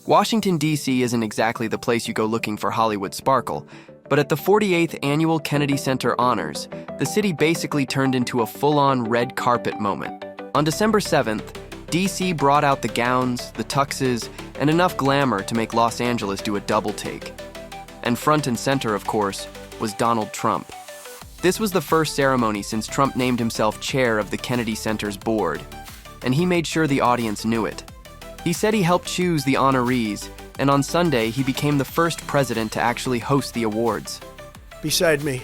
Washington, D.C. isn't exactly the place you go looking for Hollywood sparkle, but at the 48th Annual Kennedy Center Honors, the city basically turned into a full-on red carpet moment. On December 7th, D.C. brought out the gowns, the tuxes, and enough glamour to make Los Angeles do a double take. And front and center, of course, was Donald Trump. This was the first ceremony since Trump named himself chair of the Kennedy Center's board, and he made sure the audience knew it. He said he helped choose the honorees, and on Sunday, he became the first president to actually host the awards. Beside me,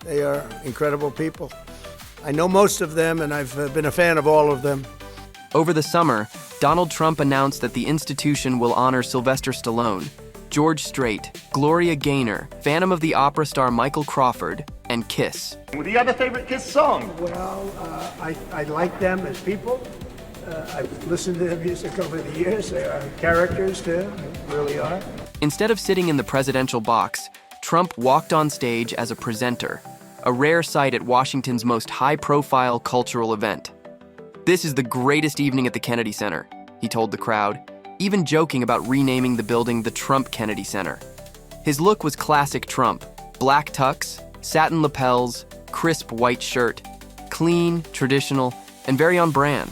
they are incredible people. I know most of them, and I've been a fan of all of them. Over the summer, Donald Trump announced that the institution will honor Sylvester Stallone, George Strait, Gloria Gaynor, Phantom of the Opera star Michael Crawford, and Kiss. Do you have a favorite Kiss song? Well, I like them as people. I've listened to their music over the years. They are characters, too. They really are. Instead of sitting in the presidential box, Trump walked on stage as a presenter, a rare sight at Washington's most high-profile cultural event. "This is the greatest evening at the Kennedy Center," he told the crowd, even joking about renaming the building the Trump Kennedy Center. His look was classic Trump: black tux, satin lapels, crisp white shirt, clean, traditional, and very on brand.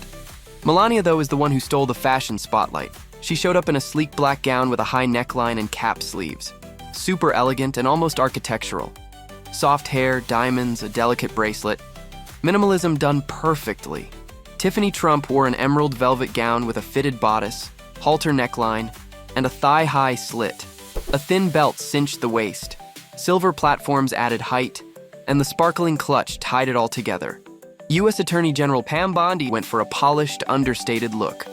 Melania, though, is the one who stole the fashion spotlight. She showed up in a sleek black gown with a high neckline and cap sleeves. Super elegant and almost architectural. Soft hair, diamonds, a delicate bracelet. Minimalism done perfectly. Tiffany Trump wore an emerald velvet gown with a fitted bodice, halter neckline, and a thigh-high slit. A thin belt cinched the waist. Silver platforms added height, and the sparkling clutch tied it all together. U.S. Attorney General Pam Bondi went for a polished, understated look.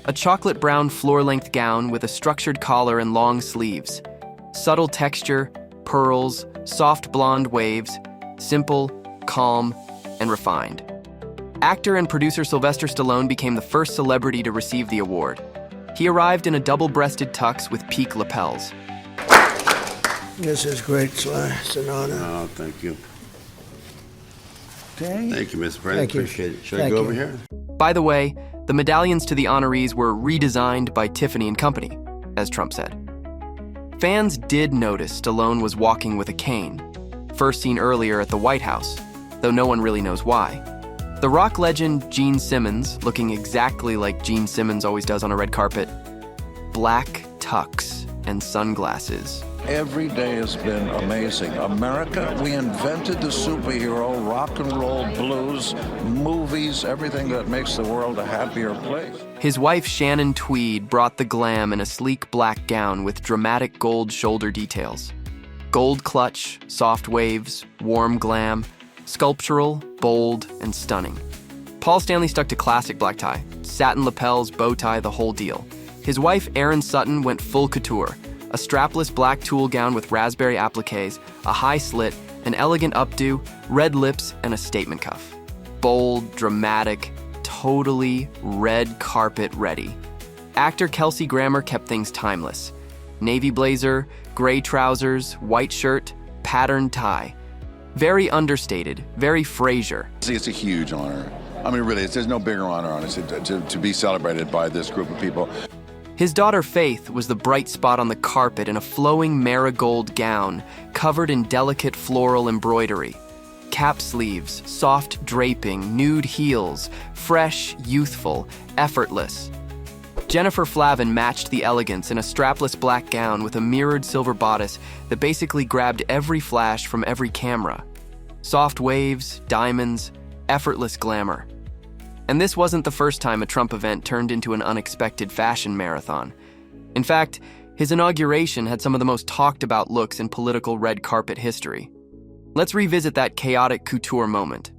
A chocolate brown floor-length gown with a structured collar and long sleeves. Subtle texture, pearls, soft blonde waves, simple, calm, and refined. Actor and producer Sylvester Stallone became the first celebrity to receive the award. He arrived in a double-breasted tux with peak lapels. This is great, Sly. It's an honor. Oh, thank you. Okay. Thank you, Mr. President. Thank you. Appreciate it. Should I Thank go you. over here? By the way, the medallions to the honorees were redesigned by Tiffany & Company, as Trump said. Fans did notice Stallone was walking with a cane, first seen earlier at the White House, though no one really knows why. The rock legend Gene Simmons, looking exactly like Gene Simmons always does on a red carpet, black tux and sunglasses. Every day has been amazing. America, we invented the superhero, rock and roll, blues, movies, everything that makes the world a happier place. His wife Shannon Tweed brought the glam in a sleek black gown with dramatic gold shoulder details. Gold clutch, soft waves, warm glam, sculptural, bold, and stunning. Paul Stanley stuck to classic black tie, satin lapels, bow tie, the whole deal. His wife Erin Sutton went full couture, a strapless black tulle gown with raspberry appliques, a high slit, an elegant updo, red lips, and a statement cuff. Bold, dramatic, totally red carpet ready. Actor Kelsey Grammer kept things timeless. Navy blazer, gray trousers, white shirt, patterned tie. Very understated, very Frasier. It's a huge honor. I mean, really, there's no bigger honor, honestly, to be celebrated by this group of people. His daughter Faith was the bright spot on the carpet in a flowing marigold gown covered in delicate floral embroidery. Cap sleeves, soft draping, nude heels, fresh, youthful, effortless. Jennifer Flavin matched the elegance in a strapless black gown with a mirrored silver bodice that basically grabbed every flash from every camera. Soft waves, diamonds, effortless glamour. And this wasn't the first time a Trump event turned into an unexpected fashion marathon. In fact, his inauguration had some of the most talked about looks in political red carpet history. Let's revisit that chaotic couture moment.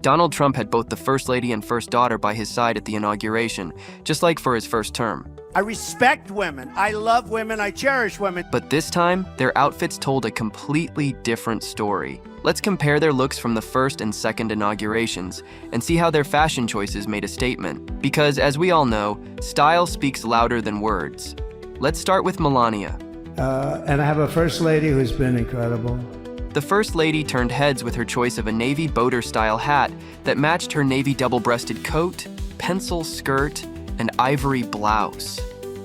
Donald Trump had both the First Lady and First Daughter by his side at the inauguration, just like for his first term. I respect women. I love women. I cherish women. But this time, their outfits told a completely different story. Let's compare their looks from the first and second inaugurations and see how their fashion choices made a statement. Because, as we all know, style speaks louder than words. Let's start with Melania. And I have a First Lady who's been incredible. The First Lady turned heads with her choice of a navy boater-style hat that matched her navy double-breasted coat, pencil skirt, and ivory blouse.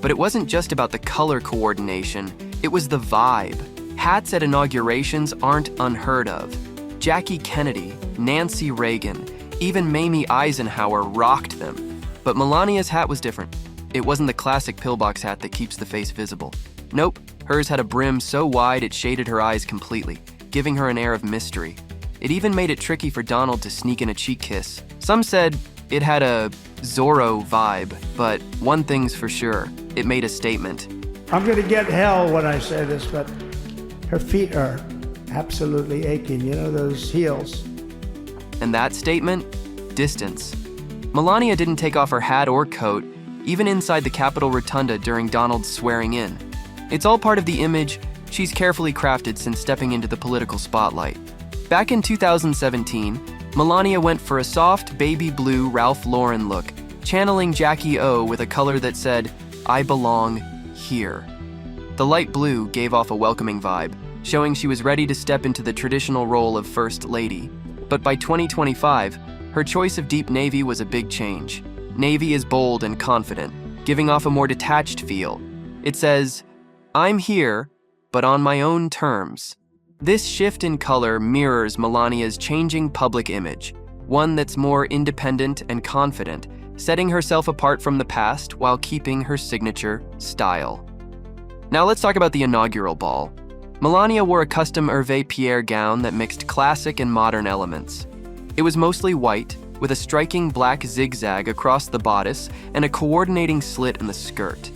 But it wasn't just about the color coordination, it was the vibe. Hats at inaugurations aren't unheard of. Jackie Kennedy, Nancy Reagan, even Mamie Eisenhower rocked them. But Melania's hat was different. It wasn't the classic pillbox hat that keeps the face visible. Nope, hers had a brim so wide it shaded her eyes completely, giving her an air of mystery. It even made it tricky for Donald to sneak in a cheek kiss. Some said it had a Zorro vibe, but one thing's for sure, it made a statement. I'm going to get hell when I say this, but her feet are absolutely aching. You know, those heels. And that statement? Distance. Melania didn't take off her hat or coat, even inside the Capitol Rotunda during Donald's swearing in. It's all part of the image she's carefully crafted since stepping into the political spotlight. Back in 2017, Melania went for a soft baby blue Ralph Lauren look, channeling Jackie O with a color that said, "I belong here." The light blue gave off a welcoming vibe, showing she was ready to step into the traditional role of First Lady. But by 2025, her choice of deep navy was a big change. Navy is bold and confident, giving off a more detached feel. It says, "I'm here, but on my own terms." This shift in color mirrors Melania's changing public image, one that's more independent and confident, setting herself apart from the past while keeping her signature style. Now let's talk about the inaugural ball. Melania wore a custom Hervé Pierre gown that mixed classic and modern elements. It was mostly white, with a striking black zigzag across the bodice and a coordinating slit in the skirt.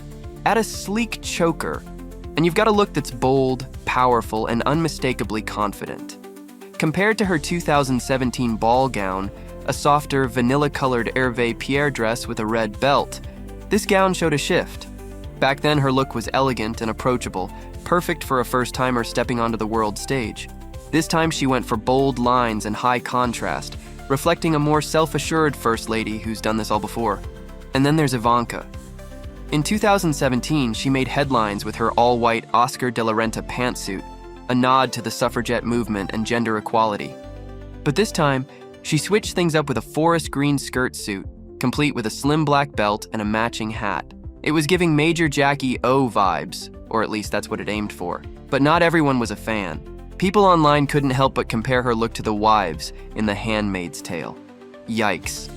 Add a sleek choker, and you've got a look that's bold, powerful, and unmistakably confident. Compared to her 2017 ball gown, a softer, vanilla-colored Hervé Pierre dress with a red belt, this gown showed a shift. Back then, her look was elegant and approachable, perfect for a first-timer stepping onto the world stage. This time, she went for bold lines and high contrast, reflecting a more self-assured First Lady who's done this all before. And then there's Ivanka. In 2017, she made headlines with her all-white Oscar de la Renta pantsuit, a nod to the suffragette movement and gender equality. But this time, she switched things up with a forest green skirt suit, complete with a slim black belt and a matching hat. It was giving Major Jackie O vibes, or at least that's what it aimed for. But not everyone was a fan. People online couldn't help but compare her look to the wives in The Handmaid's Tale. Yikes.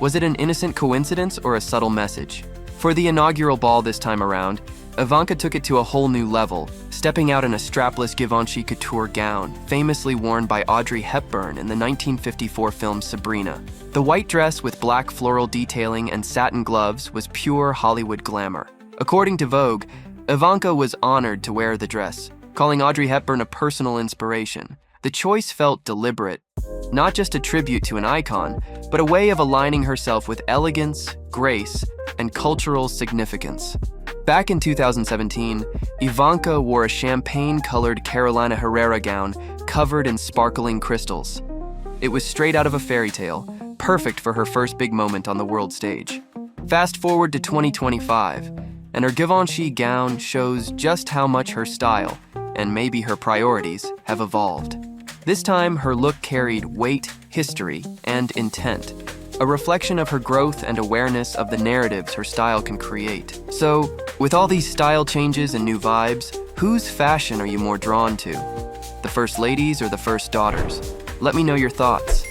Was it an innocent coincidence or a subtle message? For the inaugural ball this time around, Ivanka took it to a whole new level, stepping out in a strapless Givenchy couture gown, famously worn by Audrey Hepburn in the 1954 film Sabrina. The white dress with black floral detailing and satin gloves was pure Hollywood glamour. According to Vogue, Ivanka was honored to wear the dress, calling Audrey Hepburn a personal inspiration. The choice felt deliberate, not just a tribute to an icon, but a way of aligning herself with elegance, grace, and cultural significance. Back in 2017, Ivanka wore a champagne-colored Carolina Herrera gown covered in sparkling crystals. It was straight out of a fairy tale, perfect for her first big moment on the world stage. Fast forward to 2025, and her Givenchy gown shows just how much her style, and maybe her priorities, have evolved. This time, her look carried weight, history, and intent, a reflection of her growth and awareness of the narratives her style can create. So, with all these style changes and new vibes, whose fashion are you more drawn to? The First Ladies or the First Daughters? Let me know your thoughts.